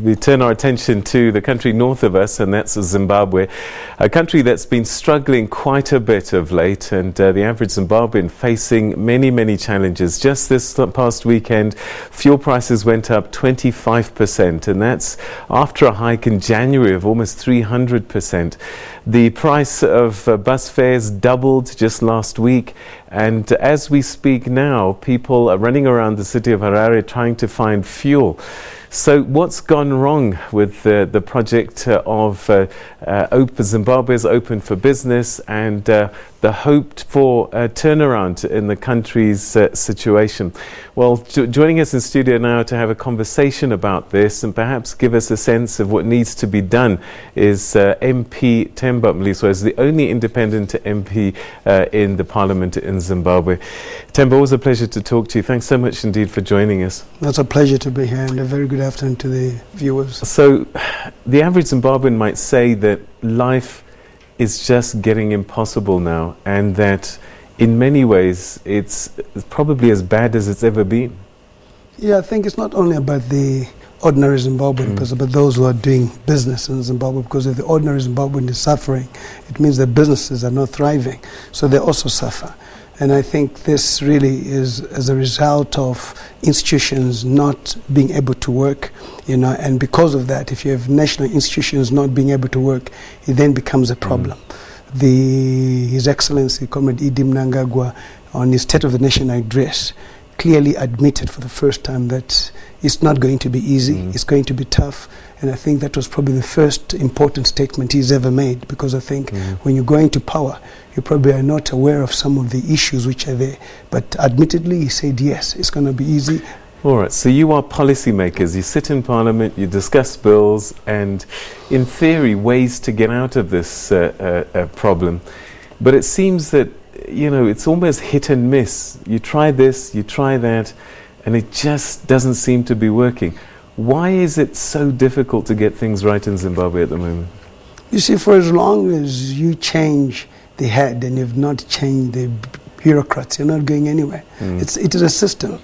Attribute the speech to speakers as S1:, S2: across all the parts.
S1: We turn our attention to the country north of us, and that's Zimbabwe, a country that's been struggling quite a bit of late, and the average Zimbabwean facing many challenges. Just this past weekend, fuel prices went up 25%, and that's after a hike in January of almost 300%. The price of bus fares doubled just last week, and as we speak now, people are running around the city of Harare trying to find fuel. So what's gone wrong with the project of Zimbabwe's Open for Business and the hoped for turnaround in the country's situation? Well, joining us in studio now to have a conversation about this and perhaps give us a sense of what needs to be done is MP Temba Mliswa, is the only independent MP in the parliament in Zimbabwe. Temba, always a pleasure to talk to you. Thanks so much indeed for joining us.
S2: It's a pleasure to be here, and a very good afternoon to the viewers.
S1: So the average Zimbabwean might say that life is just getting impossible now, and that in many ways it's probably as bad as it's ever been.
S2: Yeah, I think it's not only about the ordinary Zimbabwean person, but those who are doing business in Zimbabwe, because if the ordinary Zimbabwean is suffering, it means that businesses are not thriving, so they also suffer. And I think this really is as a result of institutions not being able to work, and because of that, if you have national institutions not being able to work, it then becomes a problem. His Excellency, Comrade Eddie Mnangagwa, on his State of the Nation address, clearly admitted for the first time that it's not going to be easy, it's going to be tough. And I think that was probably the first important statement he's ever made, because I think when you go into power, you probably are not aware of some of the issues which are there. But admittedly, he said, yes, it's going to be easy.
S1: All right, so you are policymakers. You sit in Parliament, you discuss bills, and in theory, ways to get out of this problem. But it seems that, it's almost hit and miss. You try this, you try that, and it just doesn't seem to be working. Why is it so difficult to get things right in Zimbabwe at the moment?
S2: You see, for as long as you change the head and you've not changed the bureaucrats, you're not going anywhere. It is a system.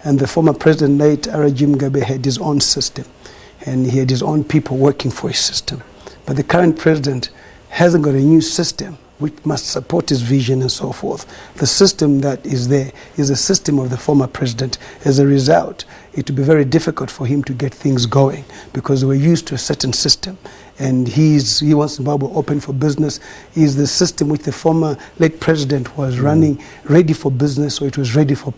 S2: And the former president, late Arajim Mugabe, had his own system. And he had his own people working for his system. But the current president hasn't got a new system which must support his vision and so forth. The system that is there is a system of the former president. As a result, it will be very difficult for him to get things going, because we're used to a certain system. And he wants Zimbabwe open for business. Is the system which the former late president was running ready for business, so it was ready for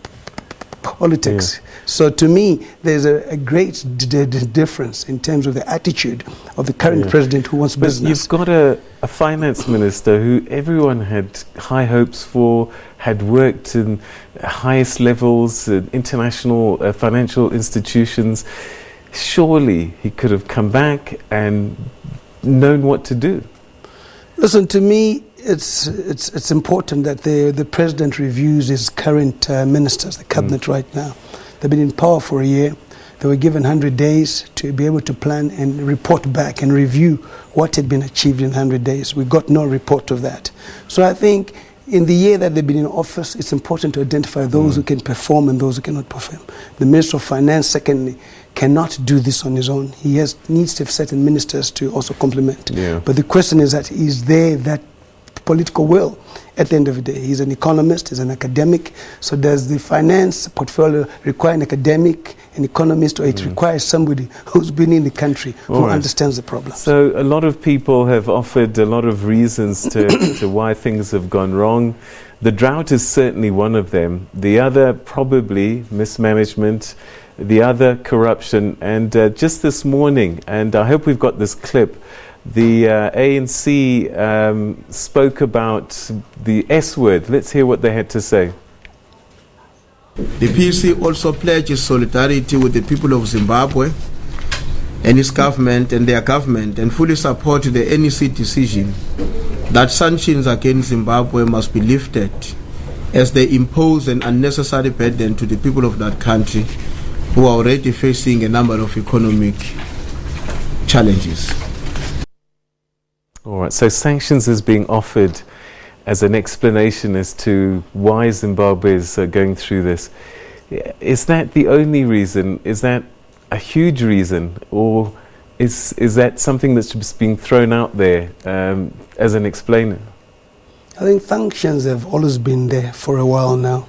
S2: politics. So to me, there's a great difference in terms of the attitude of the current president who wants business.
S1: You've got a finance minister who everyone had high hopes for, had worked in highest levels, international financial institutions. Surely he could have come back and known what to do.
S2: Listen, to me, it's important that the president reviews his current ministers, the cabinet right now. They've been in power for a year. They were given 100 days to be able to plan and report back and review what had been achieved in 100 days. We got no report of that. So I think in the year that they've been in office, it's important to identify those who can perform and those who cannot perform. The Minister of Finance, secondly, cannot do this on his own. He needs to have certain ministers to also complement. But the question is there that political will? At the end of the day, he's an economist, he's an academic. So does the finance portfolio require an academic, an economist, or it requires somebody who's been in the country, who understands the problem?
S1: So a lot of people have offered a lot of reasons to why things have gone wrong. The drought is certainly one of them. The other, probably mismanagement. The other, corruption. And just this morning, and I hope we've got this clip, the ANC spoke about the S word. Let's hear what they had to say.
S3: The PC also pledges solidarity with the people of Zimbabwe and its government and their government, and fully support the NEC decision that sanctions against Zimbabwe must be lifted, as they impose an unnecessary burden to the people of that country who are already facing a number of economic challenges.
S1: All right, so sanctions is being offered as an explanation as to why Zimbabwe is going through this. Is that the only reason? Is that a huge reason? Or Is that something that's just being thrown out there as an explainer?
S2: I think sanctions have always been there for a while now.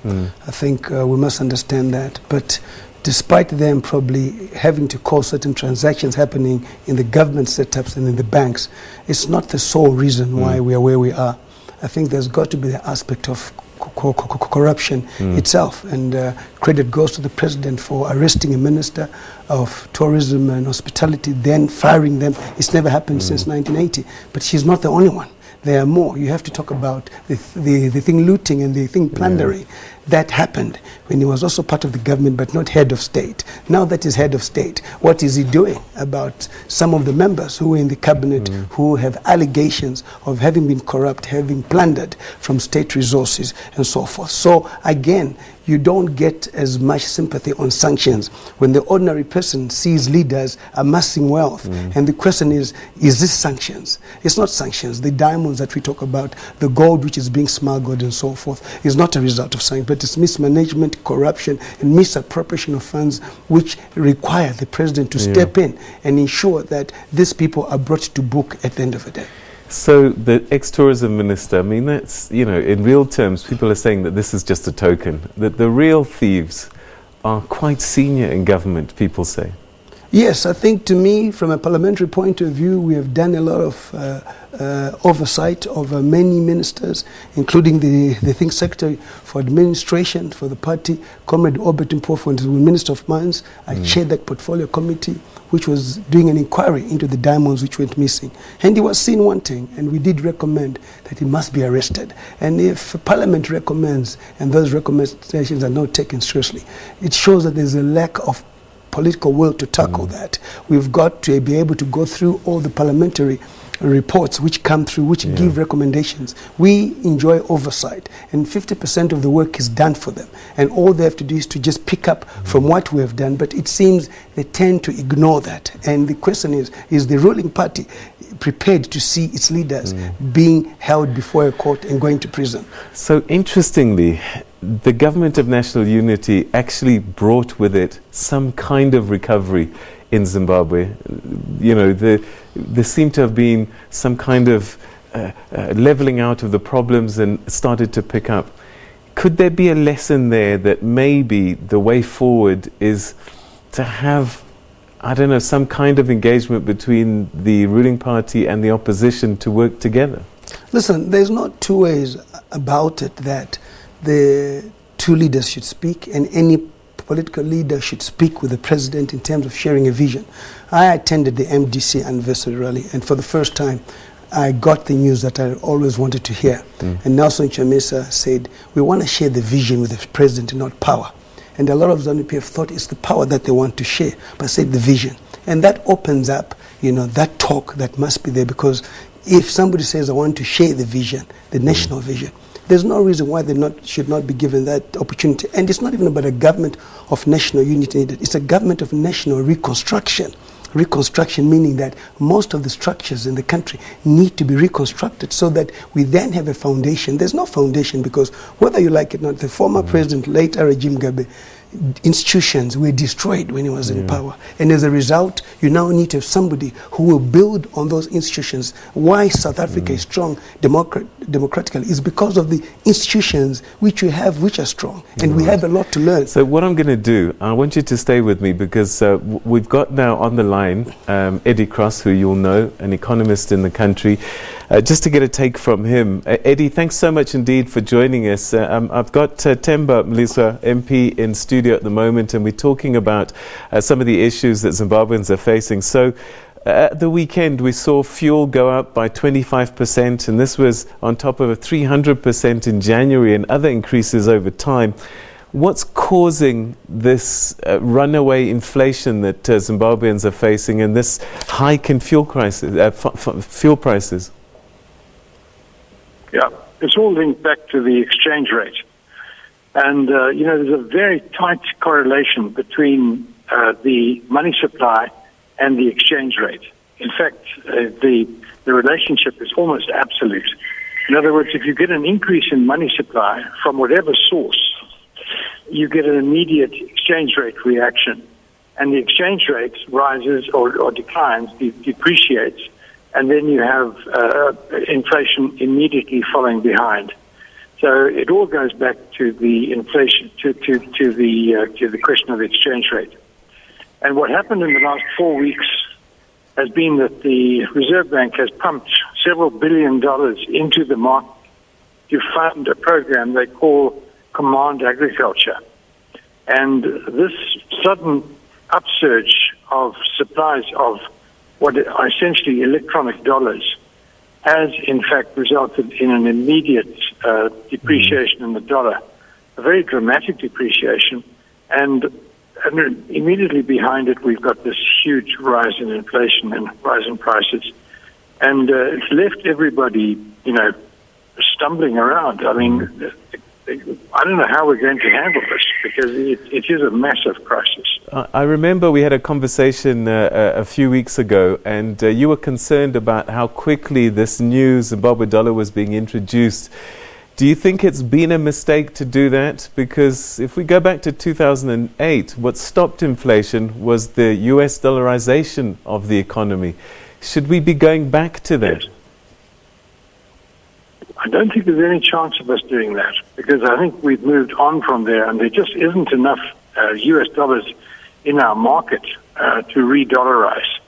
S2: I think we must understand that. But despite them probably having to cause certain transactions happening in the government setups and in the banks, it's not the sole reason why we are where we are. I think there's got to be the aspect of corruption itself, and credit goes to the president for arresting a minister of tourism and hospitality, then firing them. It's never happened since 1980, but she's not the only one. There are more. You have to talk about the thing looting and the thing plundering. That happened when he was also part of the government but not head of state. Now that he's head of state, what is he doing about some of the members who were in the cabinet who have allegations of having been corrupt, having plundered from state resources and so forth? So again, you don't get as much sympathy on sanctions when the ordinary person sees leaders amassing wealth. And the question is this sanctions? It's not sanctions. The diamonds that we talk about, the gold which is being smuggled and so forth, is not a result of sanctions, but it's mismanagement, corruption, and misappropriation of funds which require the president to step in and ensure that these people are brought to book at the end of the day.
S1: So the ex-tourism minister, I mean, that's, in real terms, people are saying that this is just a token, that the real thieves are quite senior in government, people say.
S2: Yes, I think to me, from a parliamentary point of view, we have done a lot of oversight of many ministers, including the think secretary for administration for the party, Comrade Obert Mpofu, the Minister of Mines. I chaired that portfolio committee, which was doing an inquiry into the diamonds which went missing. And he was seen wanting, and we did recommend that he must be arrested. And if Parliament recommends, and those recommendations are not taken seriously, it shows that there's a lack of political will to tackle that. We've got to be able to go through all the parliamentary reports which come through, which give recommendations. We enjoy oversight, and 50% of the work is done for them, and all they have to do is to just pick up from what we have done. But it seems they tend to ignore that, and the question is the ruling party prepared to see its leaders being held before a court and going to prison? So
S1: interestingly, the government of national unity actually brought with it some kind of recovery in Zimbabwe. There seemed to have been some kind of leveling out of the problems and started to pick up. Could there be a lesson there that maybe the way forward is to have, some kind of engagement between the ruling party and the opposition to work together?
S2: Listen, there's not two ways about it that the two leaders should speak, and any political leader should speak with the president in terms of sharing a vision. I attended the MDC anniversary rally, and for the first time, I got the news that I always wanted to hear. And Nelson Chamisa said, we want to share the vision with the president and not power. And a lot of ZANU-PF thought it's the power that they want to share, but said the vision. And that opens up, that talk that must be there, because if somebody says, I want to share the vision, the national vision, there's no reason why they should not be given that opportunity. And it's not even about a government of national unity. It's a government of national reconstruction. Reconstruction meaning that most of the structures in the country need to be reconstructed so that we then have a foundation. There's no foundation because whether you like it or not, the former president, late Arajim Gabe, institutions were destroyed when he was in power. And as a result, you now need to have somebody who will build on those institutions. Why South Africa is strong democratically is because of the institutions which we have, which are strong. And we have a lot to learn.
S1: So what I'm going to do, I want you to stay with me because we've got now on the line Eddie Cross, who you'll know, an economist in the country. Just to get a take from him. Eddie, thanks so much indeed for joining us. I've got Temba Mliswa, MP, in studio at the moment, and we're talking about some of the issues that Zimbabweans are facing. So at the weekend, we saw fuel go up by 25%, and this was on top of a 300% in January and other increases over time. What's causing this runaway inflation that Zimbabweans are facing and this hike in fuel prices?
S4: Yeah, it's all linked back to the exchange rate. And, there's a very tight correlation between the money supply and the exchange rate. In fact, the relationship is almost absolute. In other words, if you get an increase in money supply from whatever source, you get an immediate exchange rate reaction. and the exchange rate rises or declines, depreciates, and then you have inflation immediately following behind. So it all goes back to the inflation, to the question of the exchange rate. And what happened in the last 4 weeks has been that the Reserve Bank has pumped several $1 billion into the market to fund a program they call Command Agriculture. And this sudden upsurge of supplies of what are essentially electronic dollars has in fact resulted in an immediate depreciation in the dollar, a very dramatic depreciation, and immediately behind it we've got this huge rise in inflation and rise in prices. And it's left everybody, stumbling around. I mean, I don't know how we're going to handle this because it is a massive crisis.
S1: I remember we had a conversation a few weeks ago, and you were concerned about how quickly this new Zimbabwe dollar was being introduced. Do you think it's been a mistake to do that? Because if we go back to 2008, what stopped inflation was the US dollarization of the economy. Should we be going back to that?
S4: Yes. I don't think there's any chance of us doing that because I think we've moved on from there and there just isn't enough US dollars in our market to re-dollarize.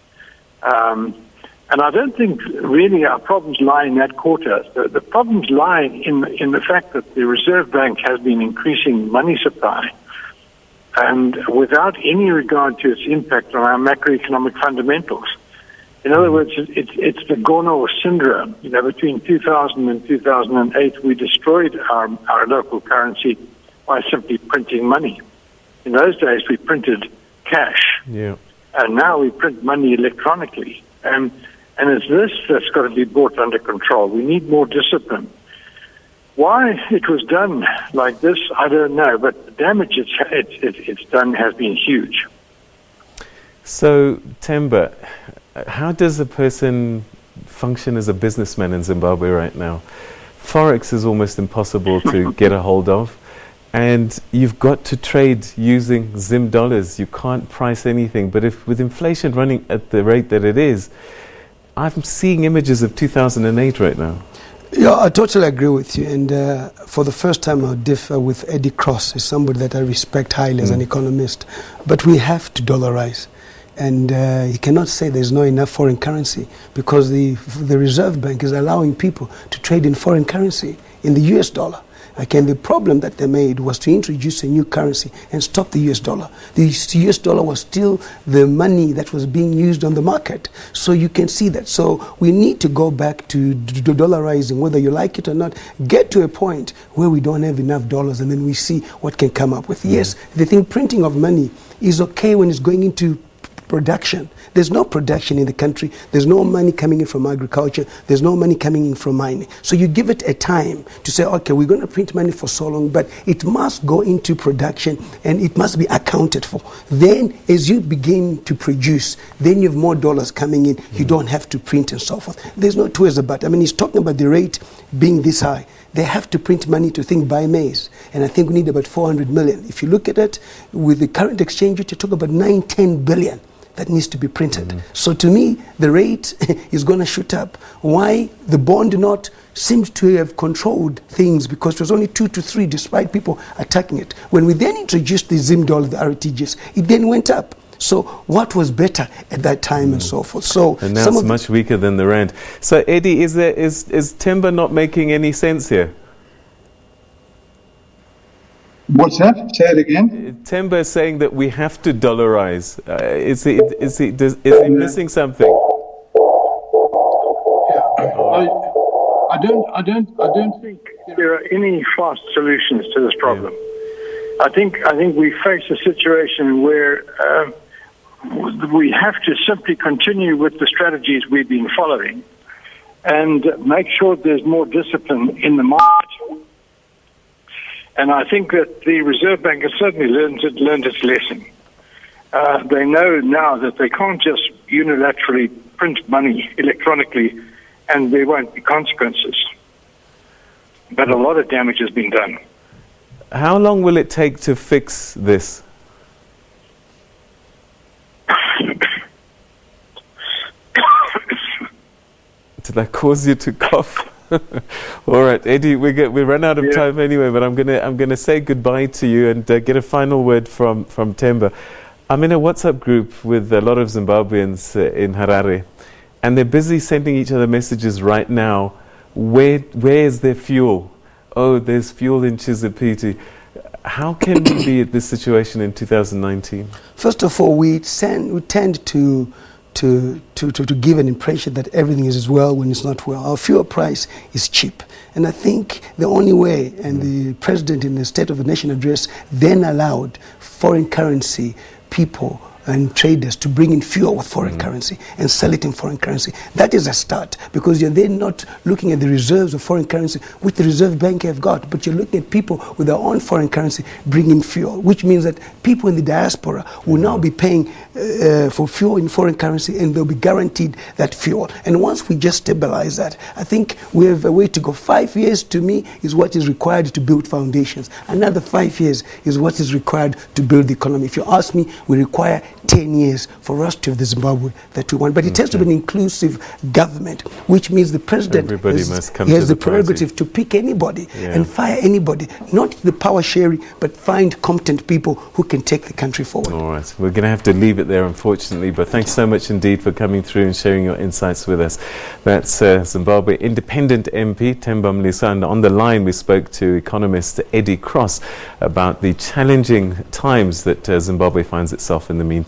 S4: And I don't think really our problems lie in that quarter. The problems lie in the fact that the Reserve Bank has been increasing money supply and without any regard to its impact on our macroeconomic fundamentals. In other words, it's the Gono syndrome. Between 2000 and 2008, we destroyed our local currency by simply printing money. In those days, we printed cash, and now we print money electronically. And it's this that's got to be brought under control. We need more discipline. Why it was done like this, I don't know, but the damage it's done has been huge.
S1: So, Temba, how does a person function as a businessman in Zimbabwe right now? Forex is almost impossible to get a hold of, and you've got to trade using Zim dollars. You can't price anything. But if with inflation running at the rate that it is, I'm seeing images of 2008 right now.
S2: Yeah, I totally agree with you. And for the first time, I'll differ with Eddie Cross. He's somebody that I respect highly as an economist. But we have to dollarize. And you cannot say there's not enough foreign currency because the Reserve Bank is allowing people to trade in foreign currency, in the US dollar. Again, the problem that they made was to introduce a new currency and stop the US dollar. The US dollar was still the money that was being used on the market. So you can see that. So we need to go back to dollarizing, whether you like it or not, get to a point where we don't have enough dollars and then we see what can come up with. Yes, the thing printing of money is okay when it's going into production. There's no production in the country. There's no money coming in from agriculture. There's no money coming in from mining. So you give it a time to say, okay, we're going to print money for so long, but it must go into production and it must be accounted for. Then as you begin to produce, then you have more dollars coming in. You don't have to print and so forth. There's no two ways about it. I mean, he's talking about the rate being this high. They have to print money to think buy maize. And I think we need about 400 million. If you look at it, with the current exchange rate, you talk about 9-10 billion. That needs to be printed. So to me, the rate is going to shoot up. Why? The bond note seems to have controlled things because it was only 2 to 3 despite people attacking it. When we then introduced the Zim dollar, the RTGS, it then went up. So what was better at that time and so forth? So
S1: and now it's much weaker than the rand. So Eddie, is Temba not making any sense here?
S5: What's that? Say it again.
S1: Temba is saying that we have to dollarize. Is he missing something?
S5: I don't think
S4: there are any fast solutions to this problem. I think we face a situation where we have to simply continue with the strategies we've been following and make sure there's more discipline in the market. And I think that the Reserve Bank has certainly learned its lesson. They know now that they can't just unilaterally print money electronically and there won't be consequences. But a lot of damage has been done.
S1: How long will it take to fix this? Did I cause you to cough? All right, Eddie, we run out of time anyway, but I'm gonna say goodbye to you and get a final word from Temba. I'm in a WhatsApp group with a lot of Zimbabweans in Harare, and they're busy sending each other messages right now. Where is their fuel? Oh, there's fuel in Chizipiti. How can we be at this situation in 2019?
S2: First of all, we tend to give an impression that everything is well when it's not well. Our fuel price is cheap. And I think the only way, and the president in the State of the Nation address then allowed foreign currency people and traders to bring in fuel with foreign currency and sell it in foreign currency. That is a start, because you're then not looking at the reserves of foreign currency which the Reserve Bank have got, but you're looking at people with their own foreign currency bringing fuel, which means that people in the diaspora will now be paying for fuel in foreign currency, and they'll be guaranteed that fuel. And once we just stabilize that, I think we have a way to go. 5 years, to me, is what is required to build foundations. Another 5 years is what is required to build the economy. If you ask me, we require 10 years for us to have the Zimbabwe that we want. But it has to be an inclusive government, which means the president has the prerogative to pick anybody and fire anybody, not the power sharing, but find competent people who can take the country forward.
S1: All right, we're going to have to leave it there, unfortunately, but thanks so much indeed for coming through and sharing your insights with us. That's Zimbabwe Independent MP Temba Mliswa, and on the line we spoke to economist Eddie Cross about the challenging times that Zimbabwe finds itself in the meantime.